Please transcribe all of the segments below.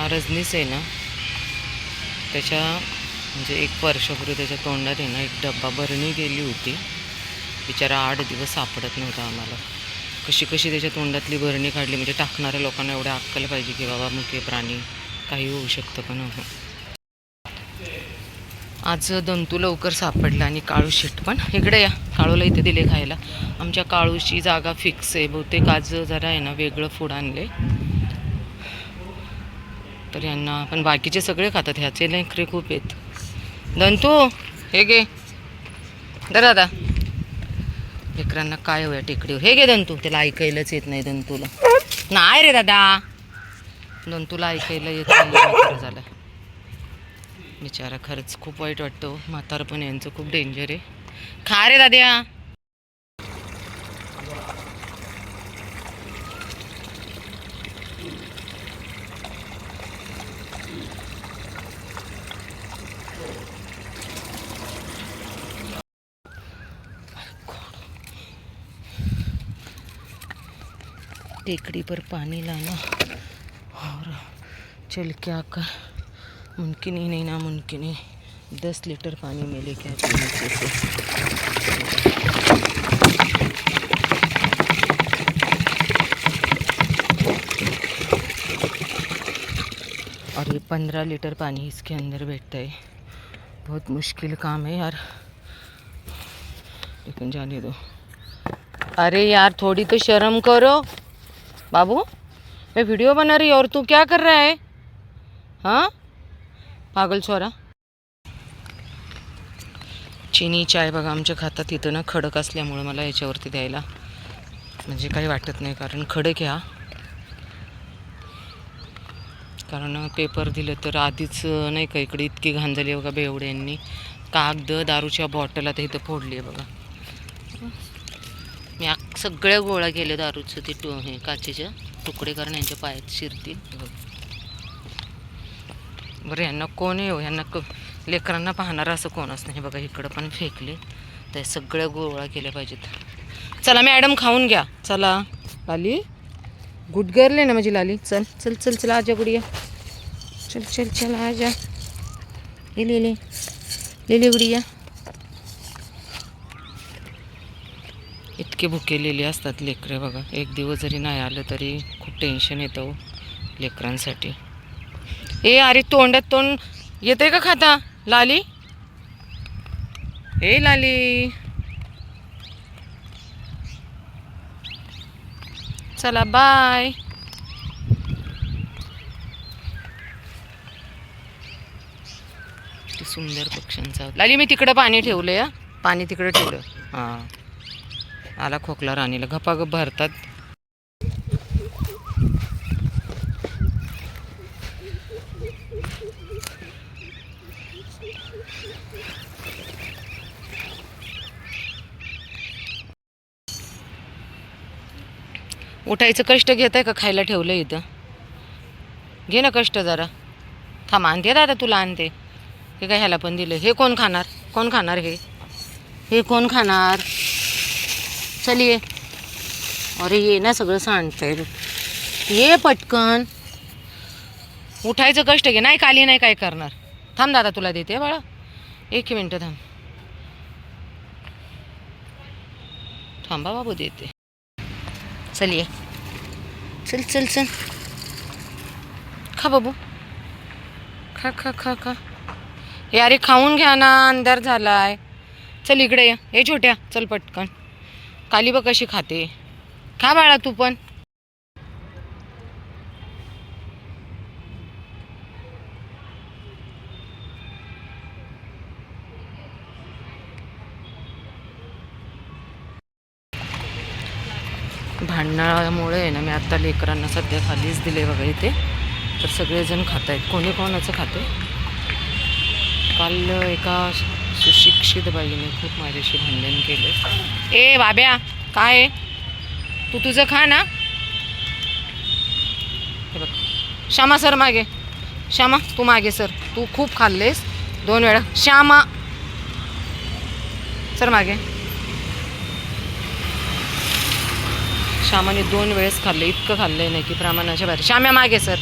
हा रजनीच आहे ना, त्याच्या म्हणजे 1 वर्षापूर्वी त्याच्या तोंडात आहे ना एक डब्बा बरणी गेली होती. बिचारा 8 दिवस सापडत नव्हता आम्हाला. कशी कशी त्याच्या तोंडातली बरणी काढली. म्हणजे टाकणाऱ्या लोकांना एवढं अक्कल पाहिजे की बाबा मुके प्राणी काही होऊ शकतं. पण आज दंतू लवकर सापडला आणि काळू शेट पण. इकडे या, काळूला इथे दिले खायला. आमच्या काळूची जागा फिक्स आहे. बहुतेक आज जरा आहे ना वेगळं फूड आणले तर यांना. पण बाकीचे सगळे खातात, ह्याचे लेकरे खूप आहेत. दंतू हे घे दादा. लेकरांना काय होया टेकडीवर. हे घे दंतू. त्याला ऐकायलाच येत नाही दंतूला. नाही रे दादा, दंतूला ऐकायला येत नाही. झालं बिचारा. खरंच खूप वाईट वाटतं. म्हातारपण यांचं खूप डेंजर आहे. खा रे दाद्या. टेकड़ी पर पानी लाना और चल क्या कर मुमकिन ही नहीं, नामुमकिन है. 10 लीटर पानी में लेके आती नीचे से. और ये 15 लीटर पानी इसके अंदर बैठता है. बहुत मुश्किल काम है यार, लेकिन जाने दो. अरे यार थोड़ी तो शर्म करो बाबू. मैं वीडियो बना रही और तू क्या कर रहा है? हाँ पागल छोरा. चीनी चाय बघा आमच्या खातात. इथं ना खडक असल्यामुळे मला याच्यावरती द्यायला म्हणजे काही वाटत नाही. कारण खडक घ्या, कारण पेपर दिलं तर आधीच नाही का इकडे इतकी घाण झाली बघा. बेवड्यांनी कागद दारूच्या बॉटल आता इथं फोडली आहे बघा. मी सगळ्या गोळा केल्या दारूचं ते हे काचेच्या तुकडे, कारण यांच्या पायात शिरतील. बरं यांना कोण आहे हो, यांना लेकरांना पाहणार असं कोणच नाही बघा. इकडं पण फेकले तर सगळ्या गोळा केल्या पाहिजेत. चला मॅडम खाऊन घ्या. चला लाली, गुड गर्ल आहे ना माझी लाली. चल चल चल चल आजा गुडिया. चल चल चल आजा. ले ले ले ले ले गुडिया. इतके भुकेलेले असतात लेकरे बघा. एक दिवस जरी नाही आलं तरी खूप टेन्शन येतं हो लेकरांसाठी. ए अरे तोंडात तोंड येते का खाता लाली? ए लाली चला बाय. किती सुंदर पक्ष्यांचा. लाली मी तिकडं पाणी ठेवलं या, पाणी तिकडं ठेवलं. हां आला खोकला राणीला. गपागप भरतात. उठायचं कष्ट घेत आहे का? खायला ठेवलं इथं. घे ना कष्ट जरा. थांब आणते दादा, तुला आणते. हे काय ह्याला पण दिलं. हे कोण खाणार? कोण खाणार हे? हे कोण खाणार? चल ये. अरे ये ना, सगळं सांडतंय. ये पटकन. उठायचं कष्ट घे. नाही काली नाही काय करणार. थांब दादा तुला देते बाळा. 1 मिनटं थांब. थांबा बाबू देते. चल ये. चल चल चल खा बाबू. खा खा खा खा. हे अरे खाऊन घ्या ना, अंधार झालाय. चल इकडे ये. हे छोट्या चल पटकन. काली बघ कशी खाते. खा बाळा तू पण. भांडणामुळे आहे ना मी आता लेकरांना सध्या खालीच दिले बघा इथे. तर सगळेजण खात आहेत. कोणी कोणाचं खाते. काल एका सुशिक्षित बाईने खूप माझ्याशी भांडण केलं. ए बाब्या काय तू तुझं खा ना. हे बघ श्यामा सर मागे. श्यामा तू मागे सर. तू खूप खाल्लेस 2 वेळा. श्यामा सर मागे. श्यामाने 2 वेळेस खाल्ले. इतकं खाल्लंय नाही की प्रमाणाच्या बाहेर. श्याम्या मागे सर.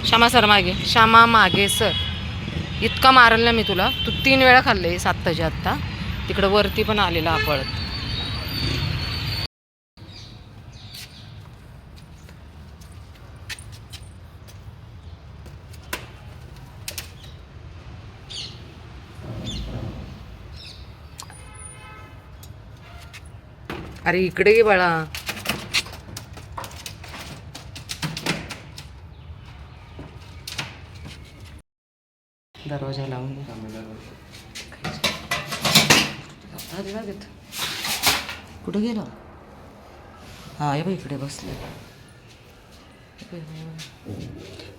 श्यामा सर मागे, श्यामा मागे सर. इतका मारल ना मी तुला, तू 3 वेळा खाल्ले आत्ताच्या आत्ता. तिकडं वरती पण आलेला हा पळत. अरे इकडे ये बाळा. दरवाजा लावून कुठं गेलो? हा हे बाई इकडे बसले.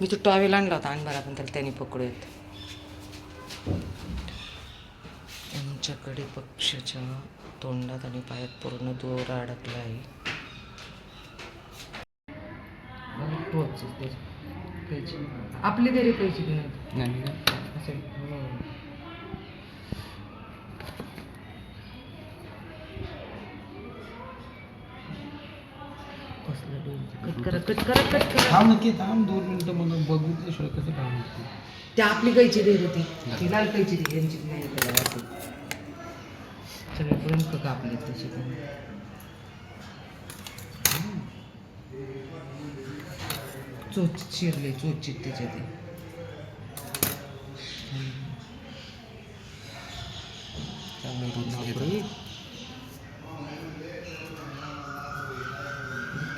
मी तो टॉवेल आणला होता आणबारा पण त्याला त्यांनी पकडूयात. आमच्याकडे पक्षाच्या तोंडात आणि पायात पूर्ण दोरा अडकला आहे. आपली तरी पैसे नाही. थांब नक्की थांब 2 मिनिटं मग बघू त्याशिवाय कसं काम होतं. त्या आपली कैची देत होती ती लाल कैची ती यांची नाही त्याला सगळे पर्यंत कापले तसे चोच चिरले चोचित त्याच्या ते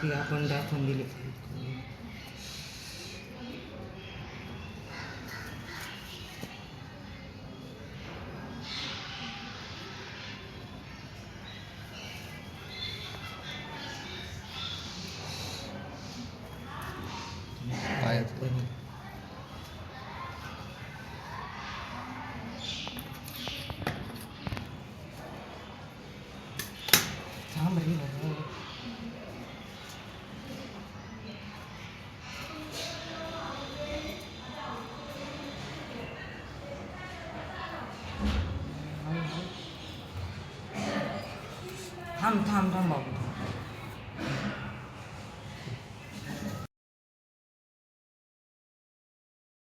की आपण दाखवून दिले. थांब रे बाबा. थांब थांब थांब बाबू.